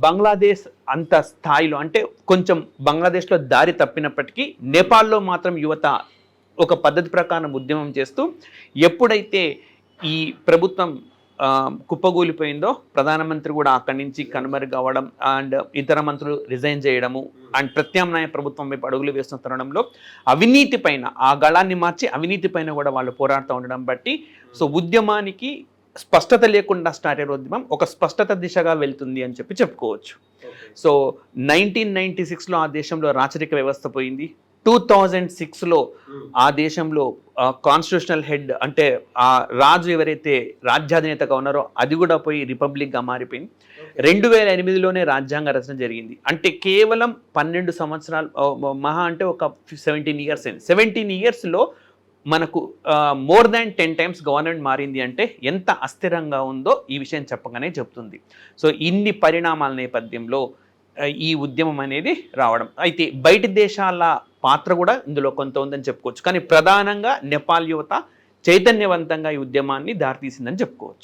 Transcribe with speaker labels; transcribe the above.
Speaker 1: బంగ్లాదేశ్ అంత స్థాయిలో అంటే కొంచెం బంగ్లాదేశ్లో దారి తప్పినప్పటికీ నేపాల్లో మాత్రం యువత ఒక పద్ధతి ప్రకారం ఉద్యమం చేస్తూ ఎప్పుడైతే ఈ ప్రభుత్వం కుప్పగూలిపోయిందో ప్రధానమంత్రి కూడా అక్కడి నుంచి కనుమరుగవ్వడం అండ్ ఇతర మంత్రులు రిజైన్ చేయడము అండ్ ప్రత్యామ్నాయ ప్రభుత్వం వైపు అడుగులు వేస్తున్న తరుణంలో అవినీతి పైన ఆ గళాన్ని మార్చి అవినీతి పైన కూడా వాళ్ళు పోరాడుతూ ఉండడం బట్టి సో ఉద్యమానికి స్పష్టత లేకుండా స్టార్ట్ అయిన ఉద్యమం ఒక స్పష్టత దిశగా వెళ్తుంది అని చెప్పుకోవచ్చు. సో 1996లో ఆ దేశంలో రాచరిక వ్యవస్థ పోయింది. 2006లో ఆ దేశంలో కాన్స్టిట్యూషనల్ హెడ్ అంటే ఆ రాజు ఎవరైతే రాజ్యాధినేతగా ఉన్నారో అది కూడా పోయి రిపబ్లిక్గా మారిపోయింది. 2008లోనే రాజ్యాంగ రచన జరిగింది. అంటే కేవలం 12 సంవత్సరాలు మహా అంటే ఒక 17 ఇయర్స్ అయింది. 17 ఇయర్స్లో మనకు మోర్ దాన్ 10 టైమ్స్ గవర్నమెంట్ మారింది అంటే ఎంత అస్థిరంగా ఉందో ఈ విషయం చెప్పగానే చెప్తుంది. సో ఇన్ని పరిణామాల నేపథ్యంలో ఈ ఉద్యమం అనేది రావడం అయితే బయటి దేశాల పాత్ర కూడా ఇందులో కొంత ఉందని చెప్పుకోవచ్చు. కానీ ప్రధానంగా నేపాల్ యువత చైతన్యవంతంగా ఈ ఉద్యమాన్ని దారితీసిందని చెప్పుకోవచ్చు.